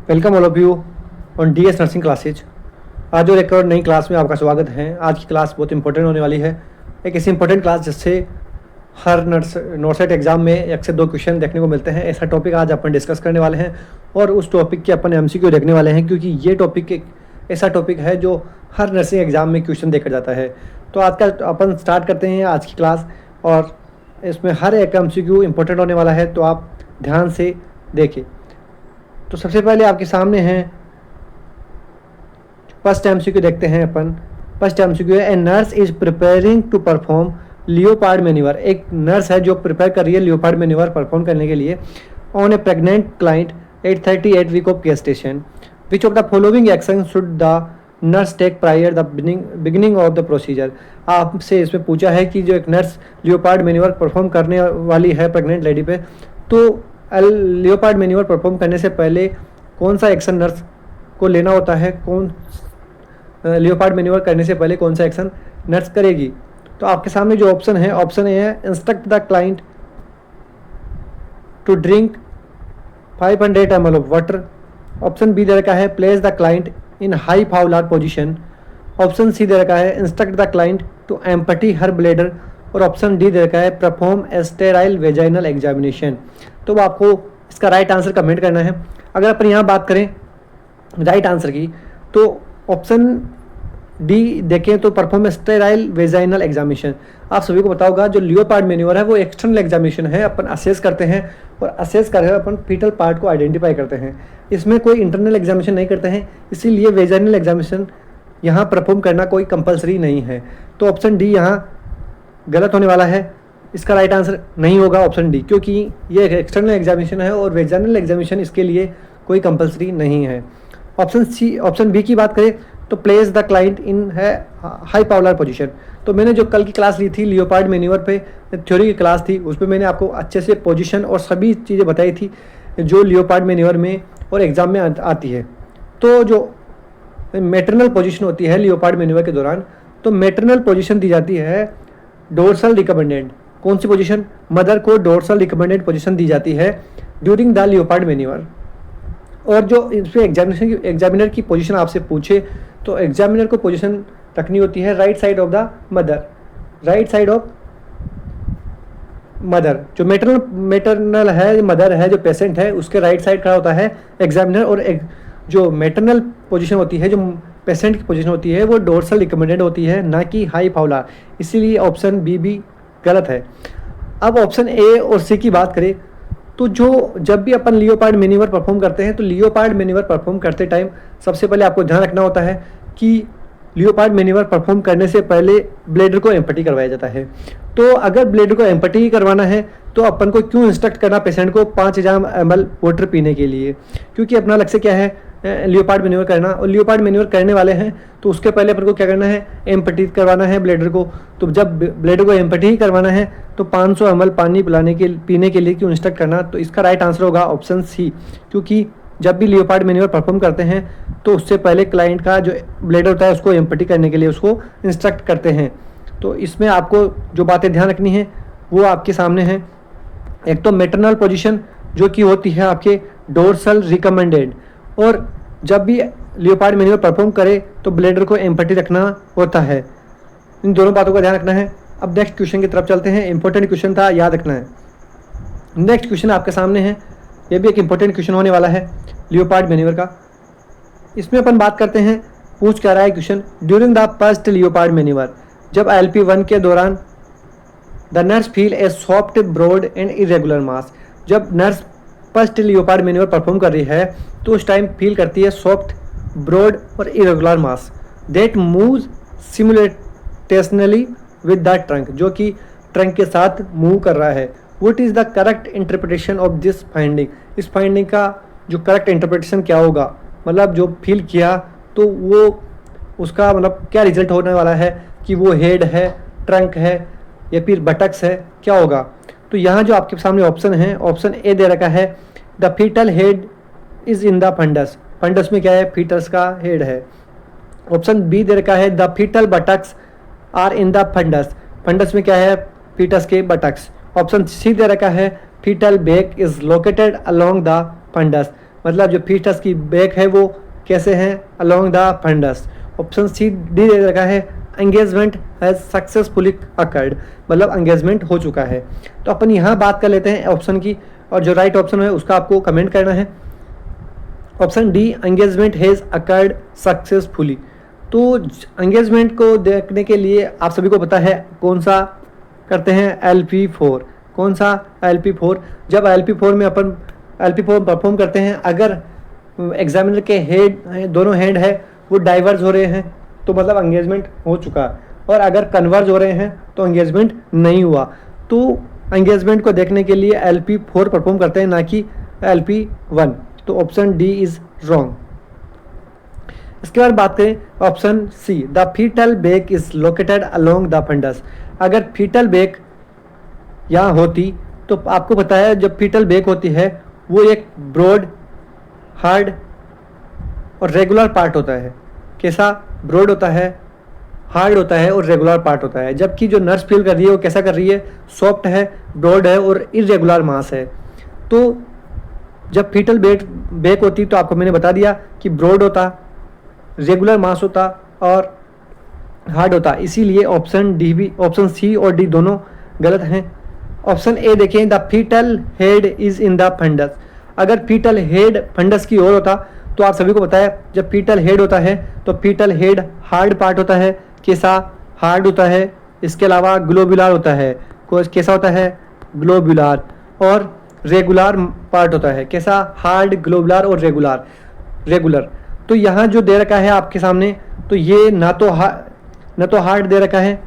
Welcome all of you on DS nursing classes. आज और एक और नई क्लास में आपका स्वागत है। आज की क्लास बहुत इंपॉर्टेंट होने वाली है। एक ऐसी इंपॉर्टेंट क्लास जिससे हर नॉर्सेट एग्जाम में 1 से 2 क्वेश्चन देखने को मिलते हैं। ऐसा टॉपिक आज अपन डिस्कस करने वाले हैं और उस टॉपिक के अपन एमसीक्यू देखने वाले हैं, क्योंकि ये टॉपिक एक ऐसा टॉपिक है जो हर नर्सिंग एग्जाम में क्वेश्चन देखा जाता है। तो आज का अपन स्टार्ट करते हैं आज की क्लास, और इसमें हर एक एमसीक्यू इंपॉर्टेंट होने वाला है, तो आप ध्यान से देखें। तो सबसे पहले आपके सामने हैं फर्स्ट एमसीक्यू, देखते हैं अपन। फर्स्ट एमसीक्यू है, a nurse is preparing to perform leopard manoeuvre. एक नर्स है जो प्रिपेयर कर रही है लियोपार्ड मैन्यूवर परफॉर्म करने के लिए on a pregnant client at 38 week of gestation. Which of the following action should the nurse take prior the beginning of the procedure. आपसे इसमें पूछा है कि जो एक नर्स लियोपार्ड मैन्यूवर परफॉर्म करने वाली है प्रेग्नेंट लेडी पे, तो लियोपार्ड मैन्यूवर परफॉर्म करने से पहले कौन सा एक्शन नर्स को लेना होता है, कौन लियोपार्ड मैन्यूवर करने से पहले कौन सा एक्शन नर्स करेगी। तो आपके सामने जो ऑप्शन है, ऑप्शन ए है instruct the client to drink 500 ml of water. Option B दे रखा है place the client in high Fowler position. Option C दे रखा है instruct the client to empty her bladder. और ऑप्शन डी दे रखा है perform a sterile vaginal examination. तो आपको इसका राइट आंसर कमेंट करना है। अगर अपन यहाँ बात करें राइट आंसर की, तो ऑप्शन डी देखें तो परफॉर्म स्टेराइल वेजाइनल एग्जामिनेशन। आप सभी को पता होगा जो लियोपार्ड मैन्यूवर है वो एक्सटर्नल एग्जामिनेशन है। अपन असेस करते हैं और असेस करके अपन फीटल पार्ट को आइडेंटिफाई करते हैं। इसमें कोई इंटरनल एग्जामिनेशन नहीं करते हैं, इसीलिए वेजाइनल एग्जामिनेशन यहाँ परफॉर्म करना कोई कंपलसरी नहीं है। तो ऑप्शन डी यहाँ गलत होने वाला है। इसका राइट आंसर नहीं होगा ऑप्शन डी, क्योंकि ये एक एक्सटर्नल एग्जामिनेशन है और वेजाइनल एग्जामिनेशन इसके लिए कोई कंपलसरी नहीं है। ऑप्शन सी, ऑप्शन बी की बात करें तो प्लेस द क्लाइंट इन है हाई पावलर पोजीशन। तो मैंने जो कल की क्लास ली थी लियोपार्ड मैन्यूवर पे, थ्योरी की क्लास थी, उसमें मैंने आपको अच्छे से पोजीशन और सभी चीज़ें बताई थी जो लियोपार्ड मैन्यूवर में और एग्जाम में आती है। तो जो मैटरनल पोजीशन होती है लियोपार्ड मैन्यूवर के दौरान, तो मैटरनल पोजीशन दी जाती है डोर्सल रिकमेंडेड। कौन सी पोजीशन? मदर को डोर्सल रिकमेंडेड पोजीशन दी जाती है ड्यूरिंग द लियोपार्ड मैन्यूवर। और जो इसमें एग्जामिनर की पोजीशन आपसे पूछे तो एग्जामिनर को पोजीशन रखनी होती है right side of the mother, right side of mother. जो मैटरनल है, मदर है, जो पेशेंट है, उसके राइट साइड खड़ा होता है एग्जामिनर। और जो मैटरनल पोजीशन होती है, जो पेशेंट की पोजीशन होती है, वो डोर्सल रिकमेंडेड होती है, ना कि हाई फाउलर। इसीलिए ऑप्शन बी भी गलत है। अब ऑप्शन ए और सी की बात करें तो जब भी अपन लियोपार्ड मैन्यूवर परफॉर्म करते हैं तो लियोपार्ड मैन्यूवर परफॉर्म करते टाइम सबसे पहले आपको ध्यान रखना होता है कि लियोपार्ड मैन्यूवर परफॉर्म करने से पहले ब्लेडर को एम्पटी करवाया जाता है। तो अगर ब्लेडर को एम्पटी करवाना है तो अपन को क्यों इंस्ट्रक्ट करना पेशेंट को 5000 ml वाटर पीने के लिए, क्योंकि अपना लक्ष्य क्या है लियोपार्ड मैन्यूवर करना। और लियोपार्ड मैन्यूवर करने वाले हैं तो उसके पहले अपन को क्या करना है, एम्पटी करवाना है ब्लेडर को। तो जब ब्लेडर को एम्पटी ही करवाना है तो 500 ml पानी पीने के लिए क्यों इंस्ट्रक्ट करना। तो इसका राइट आंसर होगा ऑप्शन सी, क्योंकि जब भी लियोपार्ड मैन्यूवर परफॉर्म करते हैं तो उससे पहले क्लाइंट का जो ब्लेडर होता है उसको एम्पटी करने के लिए उसको इंस्ट्रक्ट करते हैं। तो इसमें आपको जो बातें ध्यान रखनी है वो आपके सामने हैं। एक तो मैटरनल पोजीशन जो कि होती है आपके डोर्सल रिकमेंडेड, और जब भी लियोपार्ड मैन्यूवर परफॉर्म करे तो ब्लेडर को एम्पटी रखना होता है। इन दोनों बातों का ध्यान रखना है। अब नेक्स्ट क्वेश्चन की तरफ चलते हैं। इंपॉर्टेंट क्वेश्चन था, याद रखना है। नेक्स्ट क्वेश्चन आपके सामने है, ये भी एक इंपॉर्टेंट क्वेश्चन होने वाला है लियोपार्ड मैन्यूवर का। इसमें अपन बात करते हैं, पूछ क्या रहा है question, during the first Leopold manoeuvre, जब LP1 के दौरान the nurse feel a soft broad and irregular mass. जब नर्स फर्स्ट लियोपार्ड मैन्यूवर परफॉर्म कर रही है तो उस टाइम फील करती है सॉफ्ट ब्रॉड और irregular mass that moves simultaneously with the trunk, जो कि ट्रंक के साथ मूव कर रहा है। What is the correct interpretation of this finding. इस फाइंडिंग का जो करेक्ट इंटरप्रिटेशन क्या होगा, मतलब जो फील किया तो वो उसका मतलब क्या रिजल्ट होने वाला है, कि वो हेड है, ट्रंक है या फिर बटक्स है, क्या होगा। तो यहाँ जो आपके सामने ऑप्शन है, ऑप्शन ए दे रखा है the fetal head is in the fundus. Fundus में क्या है, फीटस का हेड है। ऑप्शन बी दे रखा है the fetal buttocks are in the fundus. Fundus में क्या है, फीटस के बटक्स। ऑप्शन सी दे रखा है fetal back is located along the fundus. मतलब जो फीटस की बैक है वो कैसे हैं, along the fundus. Option C D दे रखा है एंगेजमेंट हैज सक्सेसफुली अकर्ड, मतलब एंगेजमेंट हो चुका है। तो अपन यहाँ बात कर लेते हैं ऑप्शन की, और जो राइट ऑप्शन है उसका आपको कमेंट करना है। Option D engagement has occurred successfully. तो एंगेजमेंट को देखने के लिए आप सभी को पता है कौन सा करते हैं, LP4। कौन सा, LP4। जब LP4 में अपन LP4 परफॉर्म करते हैं, अगर एग्जामिनर के हेड दोनों हैंड है वो डाइवर्ज हो रहे हैं तो मतलब एंगेजमेंट हो चुका, और अगर कन्वर्ज हो रहे हैं तो एंगेजमेंट नहीं हुआ। तो एंगेजमेंट को देखने के लिए LP4 परफॉर्म करते हैं, ना कि LP1। तो ऑप्शन डी इज रॉन्ग। इसके बाद बात करें option C, the fetal back is located along the fundus. अगर फीटल बेक यहाँ होती तो आपको पता है जब फीटल बेक होती है वो एक ब्रॉड, हार्ड और रेगुलर पार्ट होता है। कैसा, ब्रॉड होता है, हार्ड होता है और रेगुलर पार्ट होता है। जबकि जो नर्स फील कर रही है वो कैसा कर रही है, सॉफ्ट है, ब्रॉड है और इरेगुलर मास है। तो जब फीटल बेक होती तो आपको मैंने बता दिया कि ब्रॉड होता, रेगुलर मास होता और हार्ड होता। इसीलिए ऑप्शन डी भी, ऑप्शन सी और डी दोनों गलत हैं। ऑप्शन ए देखें, the fetal head is in the fundus. अगर फीटल हेड फंडस की ओर होता तो आप सभी को पता है जब फीटल हेड होता है तो फीटल हेड हार्ड पार्ट होता है। कैसा, हार्ड होता है। इसके अलावा ग्लोबुलर होता है। कैसा होता है, ग्लोबुलर। और रेगुलर पार्ट होता है। कैसा, हार्ड, ग्लोबुलर और रेगुलर। तो यहाँ जो दे रखा है आपके सामने, तो ये ना तो हार्ड दे रखा है,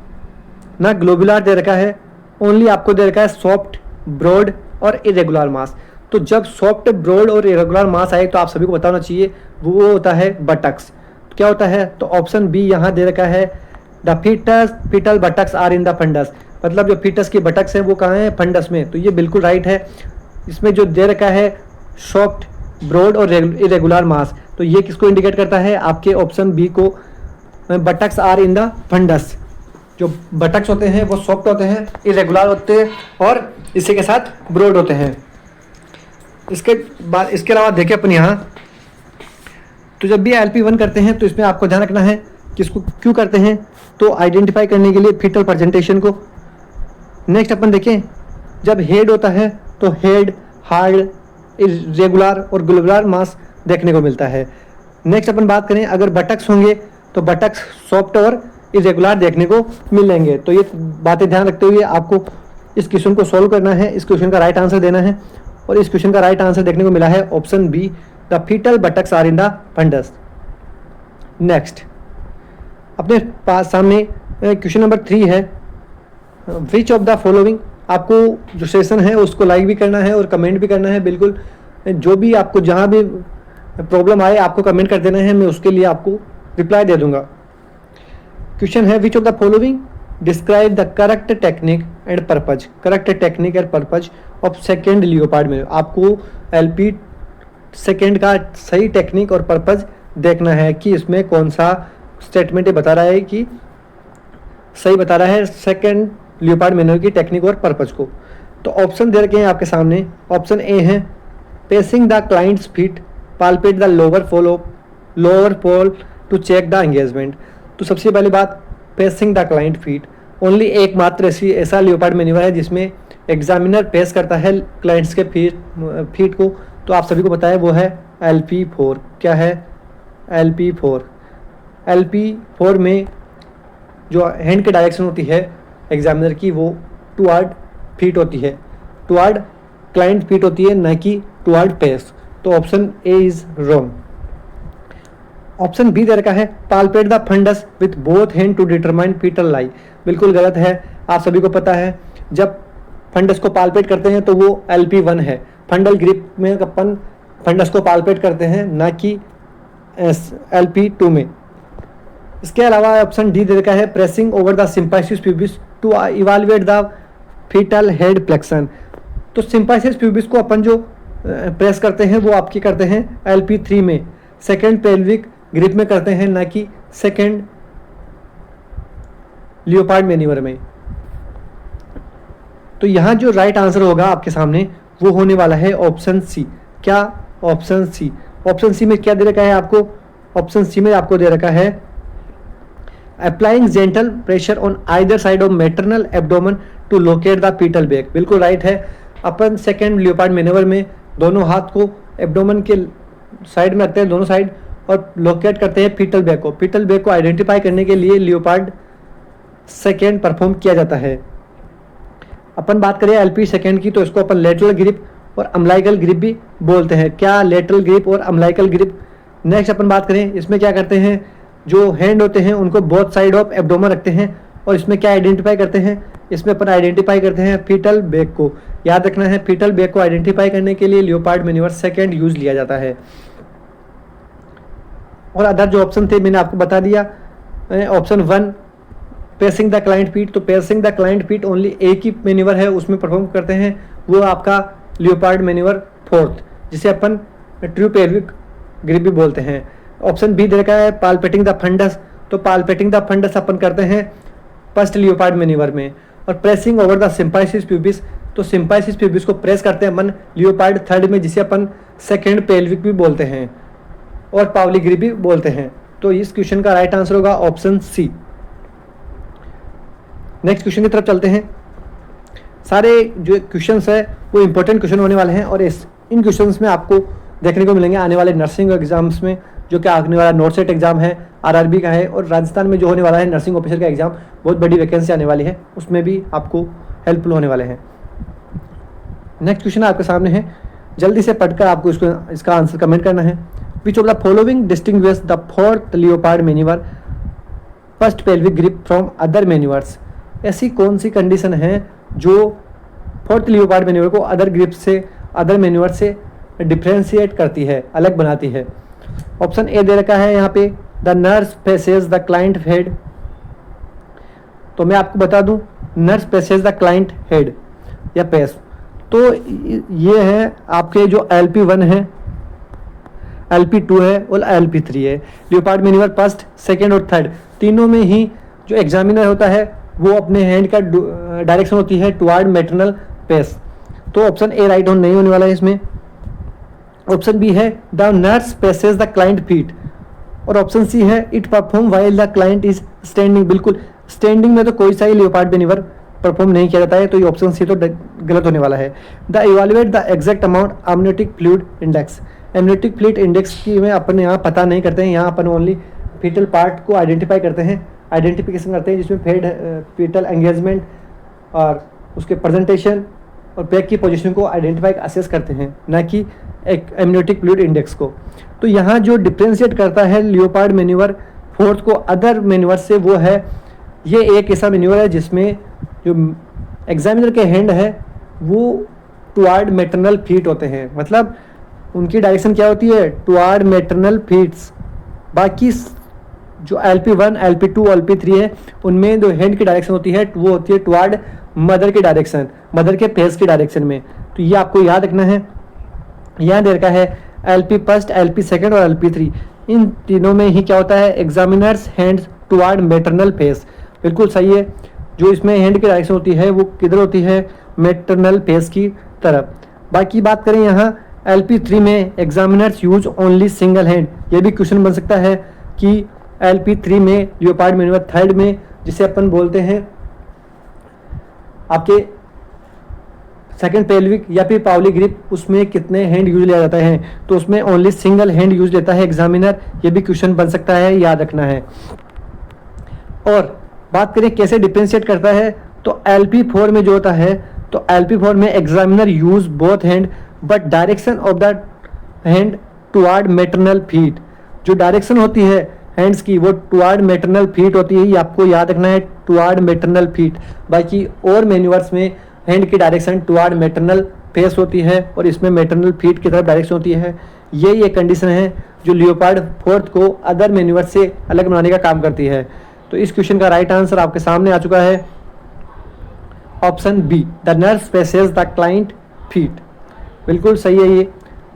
ना ग्लोबुलर दे रखा है, ओनली आपको दे रखा है सॉफ्ट, ब्रॉड और इरेगुलर मास। तो जब सॉफ्ट, ब्रॉड और इरेगुलर मास आए तो आप सभी को बताना चाहिए वो होता है बटक्स। क्या होता है, तो ऑप्शन बी यहाँ दे रखा है, the fetal buttocks are in the fundus. मतलब जो फीटस की बटक्स है वो कहाँ है, फंडस में। तो ये बिल्कुल राइट है। इसमें जो दे रखा है सॉफ्ट, ब्रॉड और इरेगुलर मास, तो ये किसको इंडिकेट करता है, आपके ऑप्शन बी को, buttocks are in the fundus. जो बटक्स होते हैं वो सॉफ्ट होते हैं, इरेगुलर होते हैं और इसी के साथ ब्रॉड होते हैं। इसके अलावा देखें अपन यहाँ, तो जब भी LP1 करते हैं तो इसमें आपको ध्यान रखना है कि इसको क्यों करते हैं, तो आइडेंटिफाई करने के लिए फीटल प्रेजेंटेशन को। नेक्स्ट अपन देखें, जब हेड होता है तो हेड, हार्ड, इरेगुलर और ग्लोबुलर मास देखने को मिलता है। नेक्स्ट अपन बात करें, अगर बटक्स होंगे तो बटक्स सॉफ्ट और इरेगुलर देखने को मिलेंगे। तो ये बातें ध्यान रखते हुए आपको इस क्वेश्चन को सॉल्व करना है, इस क्वेश्चन का राइट आंसर देना है। और इस क्वेश्चन का राइट आंसर देखने को मिला है option B, the fetal buttocks are in the fundus. Next अपने पास सामने क्वेश्चन नंबर 3 है, विच ऑफ द फॉलोइंग। आपको जो सेशन है उसको लाइक भी करना है और कमेंट भी करना है। बिल्कुल जो भी आपको जहाँ भी प्रॉब्लम आए आपको कमेंट कर देना है, मैं उसके लिए आपको रिप्लाई दे दूंगा। क्वेश्चन है, विच of the following describe the correct technique and purpose. Correct technique and purpose of second leopard में। आपको LP सेकेंड का सही टेक्निक और पर्पज देखना है कि इसमें कौन सा स्टेटमेंट बता रहा है कि सही बता रहा है सेकेंड लियोपार्ड मैनुअल की टेक्निक और पर्पज को। तो ऑप्शन दे रखे हैं आपके सामने। ऑप्शन ए है, facing the client's feet, palpate the lower pole to check the engagement. तो सबसे पहली बात, facing the client feet, only एकमात्र ऐसा लियोपार्ड मैनुअल है जिसमें एग्जामिनर पेस करता है क्लाइंट्स के फीट को। तो आप सभी को पता है वो है LP4। क्या है, LP4। LP4 में जो हैंड की डायरेक्शन होती है एग्जामिनर की वो टुवर्ड फीट होती है, टुवर्ड क्लाइंट फीट होती है, न कि टुवर्ड पेस। तो option A is wrong. Option B दे रखा है, palpate the fundus with both hand to determine fetal lie. बिल्कुल गलत है। आप सभी को पता है जब फंडस को पाल्पेट करते हैं तो वो LP1 है। फंडल ग्रिप में अपन फंडस को पाल्पेट करते हैं, ना कि LP2 में। इसके अलावा ऑप्शन डी दे रखा है, pressing over the symphysis pubis to evaluate the fetal head flexion. तो सिम्पाइसिस प्यूबिस को अपन जो प्रेस करते हैं वो आपकी करते हैं LP3 में, सेकेंड पेल्विक ग्रिप में करते हैं, ना कि सेकेंड लियोपार्ड मैन्यूवर में। तो यहाँ जो राइट आंसर होगा आपके सामने वो होने वाला है ऑप्शन सी। क्या, ऑप्शन सी। ऑप्शन सी में क्या दे रखा है आपको? ऑप्शन सी में आपको दे रखा है applying gentle pressure on either side of maternal abdomen to locate the fetal back. बिल्कुल राइट है। अपन सेकेंड लियोपार्ड मैन्यूवर में दोनों हाथ को एब्डोमेन के साइड में रखते हैं, दोनों साइड, और लोकेट करते हैं फीटल बैक को। फीटल बैक को आइडेंटिफाई करने के लिए लियोपार्ड सेकेंड परफॉर्म किया जाता है। अपन बात करें एलपी सेकेंड की, तो इसको अपन लेटरल ग्रिप और अम्लाइकल ग्रिप भी बोलते हैं। क्या? लेटरल ग्रिप और अम्लाइकल ग्रिप। नेक्स्ट अपन बात करें, इसमें क्या करते हैं, जो हैंड होते हैं उनको बोथ साइड ऑफ एब्डोमेन रखते हैं, और इसमें क्या आइडेंटिफाई करते हैं? इसमें अपन आइडेंटिफाई करते हैं फीटल बैक को। याद रखना है, फीटल बैक को आइडेंटिफाई करने के लिए लियोपार्ड मैन्यूवर सेकेंड यूज लिया जाता है। और अदर जो ऑप्शन थे मैंने आपको बता दिया। Option 1 pacing the client feet, तो pacing the client feet only एक ही मैन्यूवर है उसमें परफॉर्म करते हैं, वो आपका लियोपार्ड मैन्यूवर फोर्थ, जिसे अपन ट्रू पेल्विक ग्रिप भी बोलते हैं। ऑप्शन बी दे रखा है पालपेटिंग द फंडस, तो पालपेटिंग द फंडस अपन करते हैं फर्स्ट लियोपार्ड मैन्यूवर में। और pressing over the symphysis pubis, तो सिम्पाइसिस प्यूबिस को प्रेस करते हैं अपन लियोपार्ड थर्ड में, जिसे अपन सेकेंड पेल्विक भी बोलते हैं और पावली ग्रिप भी बोलते हैं। तो इस क्वेश्चन का राइट आंसर होगा ऑप्शन सी। नेक्स्ट क्वेश्चन की तरफ चलते हैं। सारे जो क्वेश्चंस है वो इंपॉर्टेंट क्वेश्चन होने वाले हैं, और इन क्वेश्चंस में आपको देखने को मिलेंगे आने वाले नर्सिंग एग्जाम्स में, जो कि आने वाला नॉर्थ सेट एग्जाम है, आरआरबी का है, और राजस्थान में जो होने वाला है नर्सिंग ऑफिसर का एग्जाम, बहुत बड़ी वैकेंसी आने वाली है, उसमें भी आपको हेल्पफुल होने वाले हैं। नेक्स्ट क्वेश्चन आपके सामने है, जल्दी से पढ़कर आपको इसका आंसर कमेंट करना है। विच of the following distinguish the fourth leopard manoeuvre first pelvic grip from other manoeuvres. ऐसी कौन सी कंडीशन है जो फोर्थ लियोपार्ड मैन्यूवर को अदर ग्रिप से, अदर मैन्यूवर से डिफ्रेंशिएट करती है, अलग बनाती है? ऑप्शन ए दे रखा है यहाँ पे the nurse faces the client head, तो मैं आपको बता दूं nurse faces the client head या पेस, तो ये है आपके जो LP1 है, LP2 है और LP3 है। लियोपार्ड मैन्यूवर फर्स्ट, सेकेंड और थर्ड तीनों में ही जो एग्जामिनर होता है वो अपने हैंड का डायरेक्शन होती है टुवार्ड मैटरनल पेस, तो ऑप्शन ए राइट नहीं होने वाला है इसमें। ऑप्शन बी है the nurse faces the client feet, और ऑप्शन सी है it perform while the client is standing. बिल्कुल स्टैंडिंग में तो कोई सा ही लियोपार्ड मैन्यूवर परफॉर्म नहीं किया जाता है, तो ये ऑप्शन सी तो गलत होने वाला है। The evaluate the exact amount amniotic fluid index, amniotic fluid index की में अपन यहाँ पता नहीं करते हैं, यहाँ अपन ओनली फीटल पार्ट को आइडेंटिफाई करते हैं, आइडेंटिफिकेशन करते हैं, जिसमें फीटल एंगेजमेंट और उसके प्रेजेंटेशन और बैक की पोजीशन को आइडेंटिफाई असेस करते हैं, ना कि एक एमनियोटिक फ्लूइड इंडेक्स को। तो यहाँ जो डिफ्रेंशिएट करता है लियोपार्ड मैन्यूवर फोर्थ को अदर मैन्यूवर से, वो है ये एक ऐसा मैन्यूवर है जिसमें जो एग्जामिनर के हैंड है वो टुवार्ड मैटरनल फीट होते हैं, मतलब उनकी डायरेक्शन क्या होती है? Toward maternal feets. बाकी जो LP1, LP2, LP3 है उनमें जो हैंड की डायरेक्शन होती है वो होती है टुवार्ड मदर की डायरेक्शन, मदर के फेस की डायरेक्शन में। तो ये आपको याद रखना है। यहाँ दे रखा है LP फर्स्ट, LP सेकेंड और LP3, इन तीनों में ही क्या होता है? Examiners hands toward maternal face. बिल्कुल सही है। जो इसमें हैंड की डायरेक्शन होती है वो किधर होती है? मैटरनल फेस की तरफ। बाकी बात करें यहाँ LP3 में examiners use only single hand, ये भी क्वेश्चन बन सकता है कि LP3 में लियोपार्ड मैन्यूवर थर्ड में, जिसे अपन बोलते हैं आपके सेकंड पेल्विक या फिर पावली ग्रिप, उसमें कितने हैंड यूज लिया जाता है? तो उसमें ओनली सिंगल हैंड यूज लेता है एग्जामिनर, ये भी क्वेश्चन बन सकता है, याद रखना है। और बात करें कैसे डिफरेंशिएट करता है, तो LP4 में जो होता है, तो LP4 में examiner use both hand but direction of the hand toward maternal feet. जो डायरेक्शन होती है हैंड्स की वो टुवार्ड मैटरनल फीट होती है, ये आपको याद रखना है, टुवार्ड मैटरनल फीट। बाकी और मैन्यूवर्स में हैंड की डायरेक्शन टुवार्ड मैटरनल फेस होती है और इसमें मैटरनल फीट की तरफ डायरेक्शन होती है। यही एक कंडीशन है जो लियोपार्ड फोर्थ को अदर मैन्यूवर से अलग बनाने का काम करती है। तो इस क्वेश्चन का राइट आंसर आपके सामने आ चुका है, option B, the nurse faces the client feet. बिल्कुल सही है ये।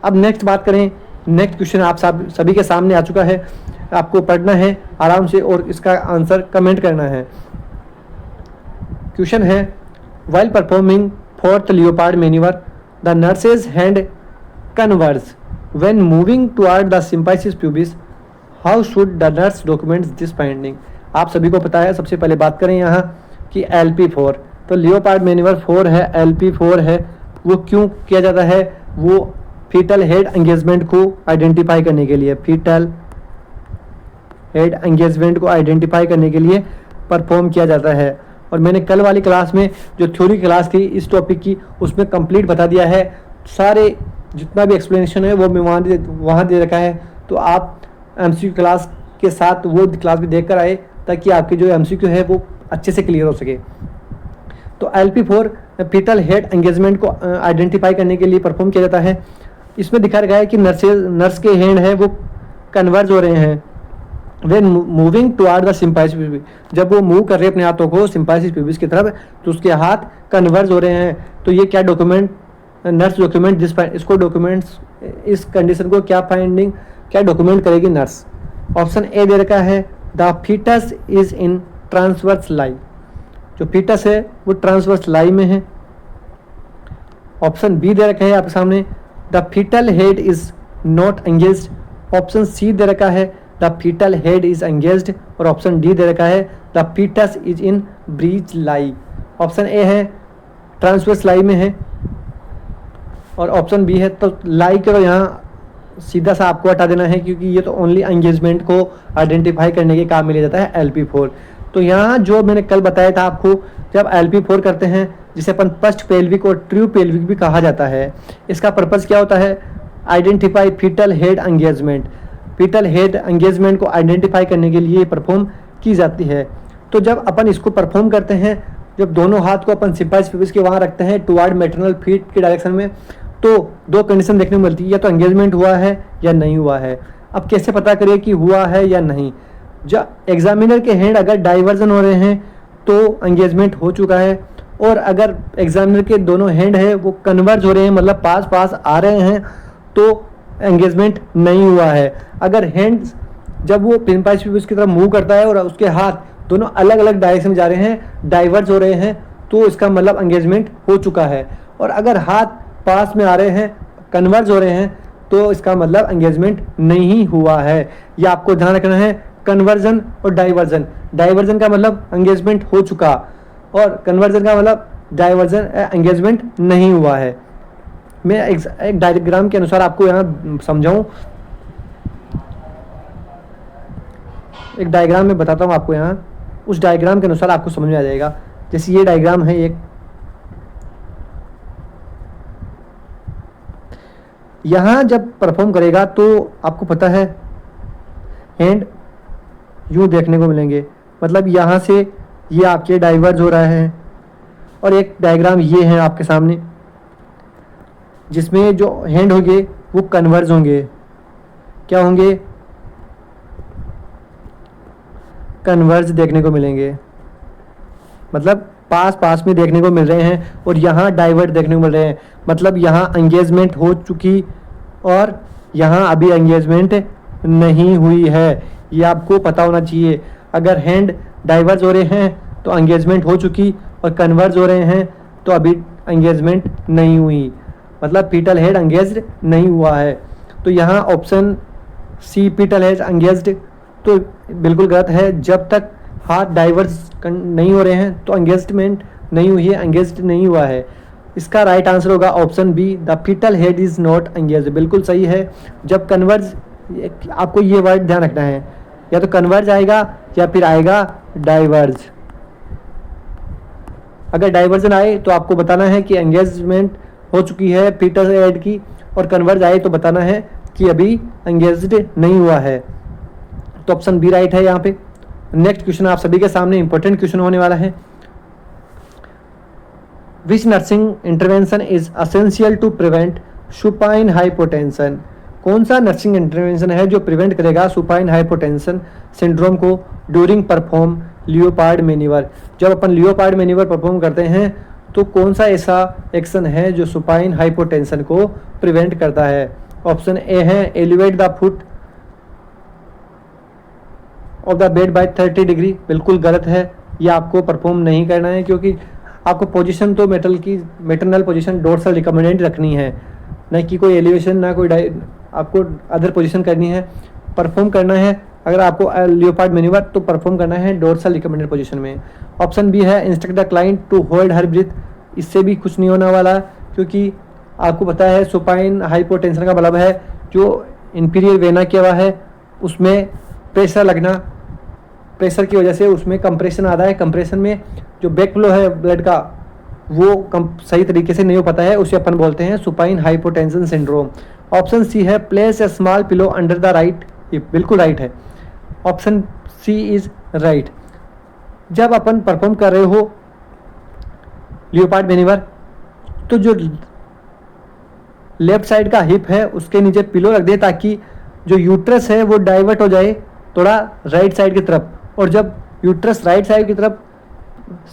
अब नेक्स्ट बात करें, नेक्स्ट क्वेश्चन आप सभी के सामने आ चुका है, आपको पढ़ना है आराम से और इसका आंसर कमेंट करना है। क्वेश्चन है, while performing fourth leopard maneuver the nurse's hand converges when moving toward the symphysis pubis how should the nurse documents this finding. आप सभी को पता है, सबसे पहले बात करें यहाँ कि LP4, तो लियोपार्ड मैन्यूवर 4 है, LP4 है, वो क्यों किया जाता है? वो फीटल हेड एंगेजमेंट को आइडेंटिफाई करने के लिए, फीटल हेड एंगेजमेंट को आइडेंटिफाई करने के लिए परफॉर्म किया जाता है। और मैंने कल वाली क्लास में जो थ्योरी क्लास थी इस टॉपिक की, उसमें कंप्लीट बता दिया है, सारे जितना भी एक्सप्लेनेशन है वो मैं वहाँ दे रखा है। तो आप MCQ क्लास के साथ वो क्लास भी देख कर आए ताकि आपके जो MCQ है वो अच्छे से क्लियर हो सके। तो LP4 फीटल हेड एंगेजमेंट को आइडेंटिफाई करने के लिए परफॉर्म किया जाता है। इसमें दिखा रखा है कि नर्स के हैंड है वो कन्वर्ज हो रहे हैं when moving toward the symphysis pubis, जब वो मूव कर रहे हैं अपने हाथों को सिम्पाइसिस प्यूबिस की तरफ तो उसके हाथ कन्वर्ज हो रहे हैं। तो ये क्या डॉक्यूमेंट, नर्स डॉक्यूमेंट इसको डॉक्यूमेंट्स, इस कंडीशन को क्या फाइंडिंग, क्या डॉक्यूमेंट करेगी नर्स? ऑप्शन ए दे रखा है the fetus is in transverse lie, जो फीटस है वो ट्रांसवर्स लाई में है। ऑप्शन बी दे रखा है आपके सामने the fetal head is not engaged. Option C दे रखा है the fetal head is engaged. और ऑप्शन डी दे रखा है the fetus is in breech lie. Option A है ट्रांसवर्स लाई में है और ऑप्शन बी है, तो लाई करो यहाँ सीधा सा आपको हटा देना है क्योंकि ये तो ओनली एंगेजमेंट को आइडेंटिफाई करने के काम में लिया जाता है LP4। तो यहाँ जो मैंने कल बताया था आपको, जब LP4 करते हैं जिसे अपन फर्स्ट पेल्विक और ट्रू पेल्विक भी कहा जाता है, इसका पर्पज़ क्या होता है? Identify fetal head engagement, fetal head engagement को आइडेंटिफाई करने के लिए परफॉर्म की जाती है। तो जब अपन इसको परफॉर्म करते हैं, जब दोनों हाथ को अपन सिम्पाइसिस प्यूबिस के वहाँ रखते हैं टुवर्ड मैटरनल फीट के डायरेक्शन में, तो दो कंडीशन देखने को मिलती है, या तो एंगेजमेंट हुआ है या नहीं हुआ है। अब कैसे पता करें कि हुआ है या नहीं? जब एग्जामिनर के हैंड अगर डाइवर्जन हो रहे हैं तो एंगेजमेंट हो चुका है, और अगर एग्जामिनर के दोनों हैंड है वो कन्वर्ज हो रहे हैं, मतलब पास पास आ रहे हैं, तो एंगेजमेंट नहीं हुआ है। अगर हैंड्स जब वो सिम्पाइसिस प्यूबिस की तरफ मूव करता है और उसके हाथ दोनों अलग अलग डायरेक्शन में जा रहे हैं, डाइवर्ज हो रहे हैं, तो इसका मतलब एंगेजमेंट हो चुका है। और अगर हाथ पास में आ रहे हैं, कन्वर्ज हो रहे हैं, तो इसका मतलब एंगेजमेंट नहीं हुआ है। ये आपको ध्यान रखना है। कन्वर्जन और डाइवर्जन, डाइवर्जन का मतलब एंगेजमेंट हो चुका और कन्वर्जन का मतलब डाइवर्जन एंगेजमेंट नहीं हुआ है। मैं एक डायग्राम के अनुसार आपको यहाँ समझाऊं, एक डायग्राम में बताता हूँ आपको यहाँ, उस डायग्राम के अनुसार आपको समझ में आ जाएगा। जैसे ये डायग्राम है एक, यहाँ जब परफॉर्म करेगा तो आपको पता है हैंड यूँ देखने को मिलेंगे, मतलब यहाँ से ये आपके डाइवर्ज हो रहा है। और एक डायग्राम ये है आपके सामने जिसमें जो हैंड होंगे वो कन्वर्ज होंगे, क्या होंगे? कन्वर्ज देखने को मिलेंगे, मतलब पास पास में देखने को मिल रहे हैं। और यहाँ डाइवर्ट देखने को मिल रहे हैं, मतलब यहाँ एंगेजमेंट हो चुकी और यहाँ अभी एंगेजमेंट नहीं हुई है। ये आपको पता होना चाहिए। अगर हैंड डाइवर्ज हो रहे हैं तो एंगेजमेंट हो चुकी, और कन्वर्ज हो रहे हैं तो अभी एंगेजमेंट नहीं हुई, मतलब फीटल हेड एंगेज्ड नहीं हुआ है। तो यहाँ option C fetal head engaged तो बिल्कुल गलत है। जब तक हाथ डाइवर्ज नहीं हो रहे हैं तो एंगेजमेंट नहीं हुई है, एंगेज्ड नहीं हुआ है। इसका राइट आंसर होगा option B, the fetal head is not engaged. बिल्कुल सही है। जब कन्वर्ज, आपको ये वर्ड ध्यान रखना है, या तो कन्वर्ज आएगा या फिर आएगा डाइवर्ज। अगर डाइवर्जन आए तो आपको बताना है कि एंगेजमेंट हो चुकी है फीटल हेड की, और कन्वर्ज आए तो बताना है कि अभी एंगेज्ड नहीं हुआ है। तो ऑप्शन बी राइट है यहाँ पे। नेक्स्ट क्वेश्चन आप सभी के सामने इंपॉर्टेंट क्वेश्चन होने वाला है। Which nursing intervention is essential to prevent supine hypotension? कौन सा नर्सिंग इंटरवेंशन है जो प्रिवेंट करेगा सुपाइन हाइपोटेंशन सिंड्रोम को ड्यूरिंग परफॉर्म लियोपार्ड मैन्यूवर? जब अपन लियोपार्ड मैन्यूवर परफॉर्म करते हैं तो कौन सा ऐसा एक्शन है जो सुपाइन हाइपोटेंशन को प्रिवेंट करता है? ऑप्शन ए है elevate the foot of the bed by 30 degree. बिल्कुल गलत है, ये आपको परफॉर्म नहीं करना है क्योंकि आपको पोजीशन तो मेटरनल पोजीशन डोर्सल रिकमेंडेड रखनी है, न कि कोई एलिवेशन, ना कोई आपको अदर पोजीशन करनी है, परफॉर्म करना है। अगर आपको लियोपार्ड मैन्यूवर तो परफॉर्म करना है डोर्सल रिकमेंडेड पोजीशन में। ऑप्शन बी है instruct the client to hold her breath. इससे भी कुछ नहीं होने वाला, क्योंकि आपको पता है सुपाइन हाइपोटेंशन का मतलब है जो इंफीरियर वेना किया हुआ है उसमें प्रेशर लगना, प्रेशर की वजह से उसमें कंप्रेशन आ रहा है। कंप्रेशन में जो बैक फ्लो है ब्लड का वो सही तरीके से नहीं हो पाता है, उसे अपन बोलते हैं supine hypotension syndrome. Option C है place a small pillow under the right hip. बिल्कुल राइट है, ऑप्शन सी इज राइट। जब अपन परफॉर्म कर रहे हो लियोपार्ड मैन्यूवर तो जो लेफ्ट साइड का हिप है उसके नीचे पिलो रख दे ताकि जो यूट्रस है वो डाइवर्ट हो जाए थोड़ा राइट साइड की तरफ, और जब यूट्रस राइट साइड की तरफ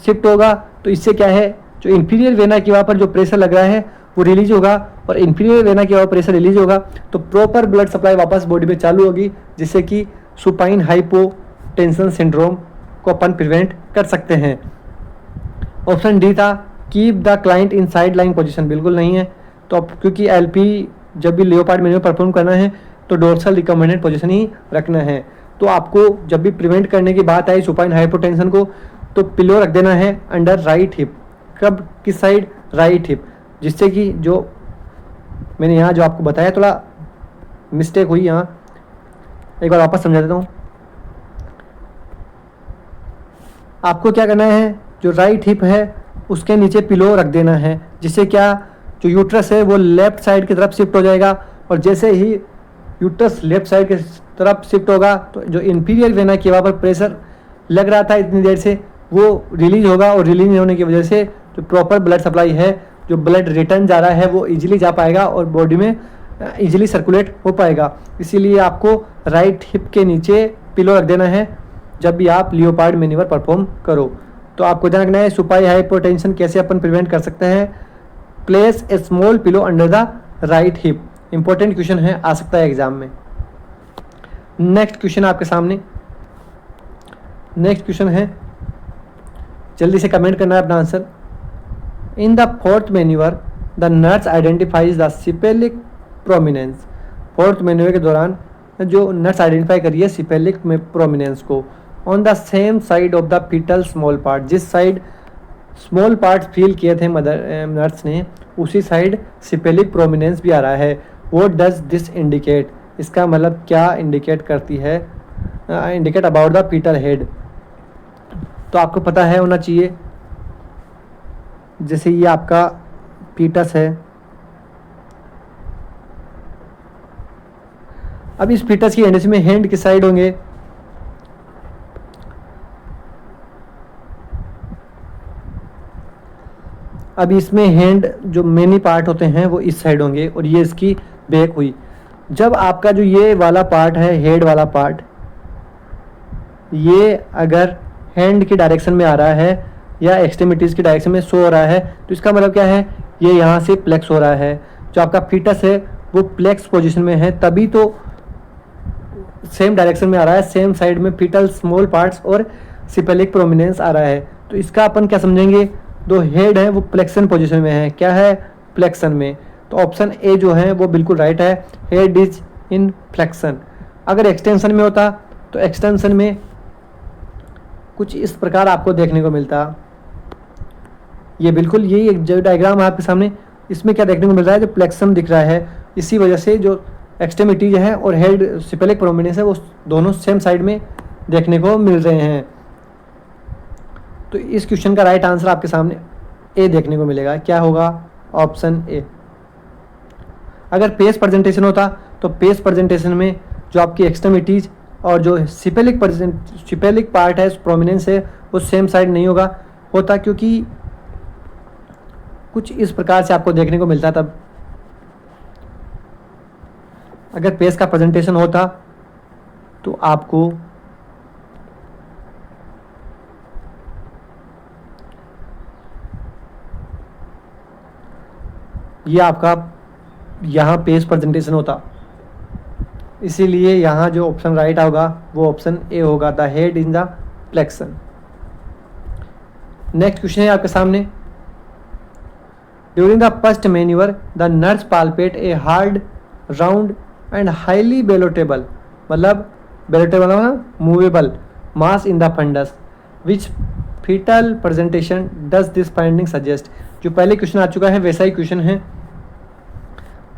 शिफ्ट होगा तो इससे क्या है जो इंफीरियर वेना के वहाँ पर जो प्रेशर लग रहा है वो रिलीज होगा, और इंफीरियर वेना के वहाँ प्रेशर रिलीज होगा तो प्रॉपर ब्लड सप्लाई वापस बॉडी में चालू होगी, जिससे कि सुपाइन हाइपोटेंशन सिंड्रोम को अपन प्रिवेंट कर सकते हैं। ऑप्शन डी था keep the client in side line position. बिल्कुल नहीं है, तो क्योंकि एलपी जब भी लियोपार्ड मैन्यूवर परफॉर्म करना है तो डोर्सल रिकमेंडेड पोजीशन ही रखना है। तो आपको जब भी प्रिवेंट करने की बात आई सुपाइन हाइपोटेंशन को तो पिलो रख देना है अंडर राइट हिप। कब, किस साइड? राइट हिप, जिससे कि जो मैंने यहाँ जो आपको बताया थोड़ा मिस्टेक हुई, यहाँ एक बार वापस समझा देता हूँ। आपको क्या करना है, जो राइट हिप है उसके नीचे पिलो रख देना है, जिससे क्या जो यूट्रस है वो लेफ्ट साइड की तरफ शिफ्ट हो जाएगा, और जैसे ही यूट्रस लेफ्ट साइड की तरफ शिफ्ट होगा तो जो इंफीरियर वेना के वहाँ पर प्रेशर लग रहा था इतनी देर से वो रिलीज होगा, और रिलीज नहीं होने की वजह से जो प्रॉपर ब्लड सप्लाई है, जो ब्लड रिटर्न जा रहा है वो इजीली जा पाएगा और बॉडी में इजीली सर्कुलेट हो पाएगा। इसीलिए आपको राइट हिप के नीचे पिलो रख देना है जब भी आप लियोपार्ड मैन्यूवर परफॉर्म करो। तो आपको ध्यान रखना है सुपाइन हाइपोटेंशन कैसे अपन प्रिवेंट कर सकते हैं। Place a small pillow under the right hip. Important question है, आ सकता है एग्जाम में। नेक्स्ट क्वेश्चन आपके सामने, नेक्स्ट क्वेश्चन है, जल्दी से कमेंट करना है अपना answer. In the fourth manoeuvre the nurse identifies the cephalic prominence. Fourth manoeuvre के दौरान जो नर्स आइडेंटिफाई करिए सिपेलिक में प्रोमिनेंस को on the same side of the fetal small part. जिस साइड स्मॉल पार्ट फील किए थे मदर नर्स ने उसी साइड सिपेलिक प्रोमिनेंस भी आ रहा है। What does this indicate? इसका मतलब क्या इंडिकेट करती है? Indicate about the fetal head. तो आपको पता है होना चाहिए, जैसे ये आपका फीटस है, अब इस फीटस की एंड में हैंड किस साइड होंगे? अब इसमें हैंड जो मेनी पार्ट होते हैं वो इस साइड होंगे, और ये इसकी बैक हुई। जब आपका जो ये वाला पार्ट है, हेड वाला पार्ट, ये अगर हैंड की डायरेक्शन में आ रहा है या एक्सट्रीमिटीज़ की डायरेक्शन में शो हो रहा है तो इसका मतलब क्या है, ये यहाँ से प्लेक्स हो रहा है। जो आपका फीटस है वो प्लेक्स पोजीशन में है, तभी तो सेम डायरेक्शन में आ रहा है, सेम साइड में फीटल स्मॉल पार्ट्स और सिपेलिक प्रोमिनेंस आ रहा है। तो इसका अपन क्या समझेंगे, दो हेड है वो फ्लेक्शन पोजीशन में है। क्या है? फ्लेक्शन में। तो ऑप्शन ए जो है वो बिल्कुल राइट है, हेड इज इन फ्लेक्शन। अगर एक्सटेंशन में होता तो एक्सटेंशन में कुछ इस प्रकार आपको देखने को मिलता। ये बिल्कुल यही एक जो डायग्राम है आपके सामने, इसमें क्या देखने को मिल रहा है, जो फ्लेक्शन दिख रहा है। इसी वजह से जो एक्सट्रीमिटीज है और हेड सिपेलिक प्रोमिनेंस है वो दोनों सेम साइड में देखने को मिल रहे हैं। तो इस क्वेश्चन का राइट आंसर आपके सामने ए देखने को मिलेगा। क्या होगा? Option A. अगर पेस प्रेजेंटेशन होता तो पेस प्रेजेंटेशन में जो आपकी एक्सट्रीमिटीज और जो सिपेलिक पार्ट है प्रोमिनेंस है वो सेम साइड नहीं होता, क्योंकि कुछ इस प्रकार से आपको देखने को मिलता। तब अगर पेस का प्रेजेंटेशन होता तो आपको ये आपका यहाँ पेस प्रेजेंटेशन होता, इसीलिए यहाँ जो ऑप्शन राइट होगा वो ऑप्शन ए होगा, the head in the flexion. Next question है आपके सामने, during the first manoeuvre the nurse palpate a hard round and highly ballottable, मतलब बेलोटेबल मतलब movable mass in the fundus, which fetal presentation does this finding suggest. जो पहले question आ चुका है वैसा ही क्वेश्चन है,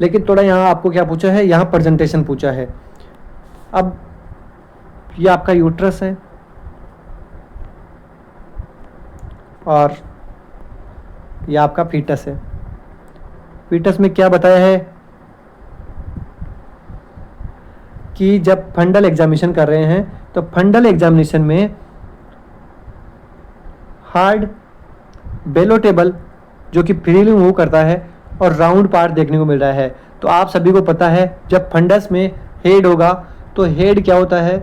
लेकिन थोड़ा यहाँ आपको क्या पूछा है, यहाँ प्रेजेंटेशन पूछा है। अब ये आपका यूट्रस है और ये आपका फीटस है। फीटस में क्या बताया है कि जब फंडल एग्जामिनेशन कर रहे हैं तो फंडल एग्जामिनेशन में हार्ड बेलोटेबल जो कि फ्रीली मूव करता है और राउंड पार्ट देखने को मिल रहा है। तो आप सभी को पता है जब फंडस में हेड होगा तो हेड क्या होता है,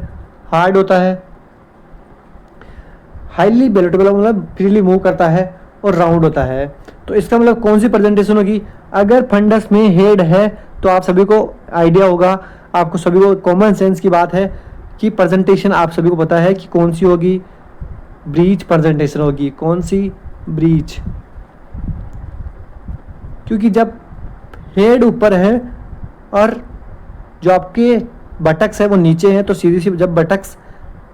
हार्ड होता है, हाईली बेलोटेबल मतलब फ्रीली मूव करता है और राउंड होता है। तो इसका मतलब कौन सी प्रेजेंटेशन होगी, अगर फंडस में हेड है तो आप सभी को आइडिया होगा, आपको सभी को कॉमन सेंस की बात है कि प्रेजेंटेशन आप सभी को पता है कि कौन सी होगी, ब्रीच प्रेजेंटेशन होगी। कौन सी, ब्रीच, क्योंकि जब हेड ऊपर है और जो आपके बटक्स है वो नीचे हैं, तो सीधी सी जब बटक्स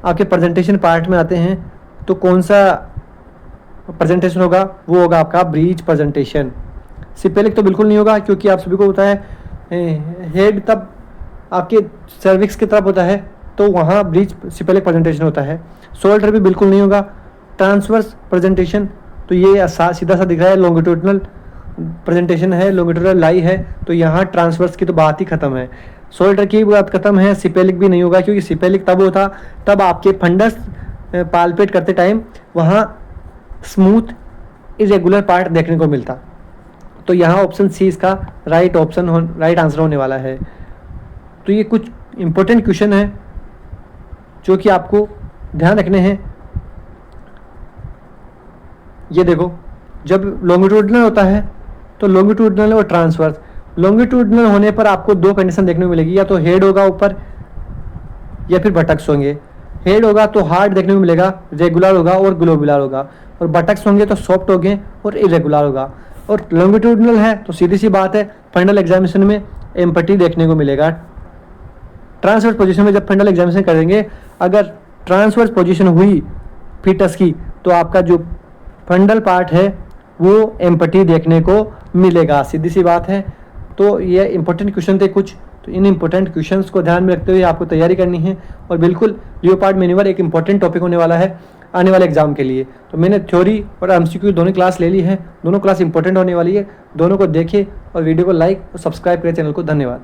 आपके प्रेजेंटेशन पार्ट में आते हैं तो कौन सा प्रेजेंटेशन होगा, वो होगा आपका ब्रीच प्रेजेंटेशन। सिपेलिक तो बिल्कुल नहीं होगा, क्योंकि आप सभी को होता है हेड तब आपके सर्विक्स की तरफ होता है तो वहाँ ब्रीच सिपेलिक प्रेजेंटेशन होता है। शोल्डर भी बिल्कुल नहीं होगा। ट्रांसवर्स प्रेजेंटेशन तो ये सीधा सा दिख रहा है, लॉन्गिट्यूडनल प्रेजेंटेशन है, लॉन्गिट्यूडनल लाई है, तो यहाँ ट्रांसवर्स की तो बात ही खत्म है, शोल्डर की बात खत्म है। सिपेलिक भी नहीं होगा, क्योंकि सिपेलिक तब होता तब आपके फंडस पाल्पेट करते टाइम वहाँ स्मूथ इरेगुलर पार्ट देखने को मिलता। तो यहाँ ऑप्शन सी इसका राइट आंसर होने वाला है। तो ये कुछ इंपॉर्टेंट क्वेश्चन है जो कि आपको ध्यान रखने हैं। ये देखो, जब लॉन्गिट्यूडनल होता है तो लॉन्गिट्यूडनल और ट्रांसवर्स, लॉन्गिट्यूडनल होने पर आपको दो कंडीशन देखने को मिलेगी, या तो हेड होगा ऊपर या फिर बटक्स होंगे। हेड होगा तो हार्ड देखने को मिलेगा, रेगुलर होगा और ग्लोबुलर होगा, और बटक्स होंगे तो सॉफ्ट होंगे और इरेगुलर होगा। और लॉन्गिट्यूडनल है तो सीधी सी बात है फंडल एग्जामिनेशन में एम्पटी देखने को मिलेगा। ट्रांसवर्स पोजीशन में जब फंडल एग्जामिनेशन करेंगे, अगर ट्रांसवर्स पोजीशन हुई फीटस की तो आपका जो फंडल पार्ट है वो एम्पटी देखने को मिलेगा, सीधी सी बात है। तो ये इंपॉर्टेंट क्वेश्चन थे कुछ, तो इन इंपॉर्टेंट क्वेश्चंस को ध्यान में रखते हुए आपको तैयारी करनी है। और बिल्कुल लियोपार्ड मैन्यूवर एक इंपॉर्टेंट टॉपिक होने वाला है आने वाले एग्जाम के लिए। तो मैंने थ्योरी और एमसीक्यू दोनों क्लास ले ली है, दोनों क्लास इंपॉर्टेंट होने वाली है। दोनों को देखें और वीडियो को लाइक और सब्सक्राइब करें चैनल को। धन्यवाद।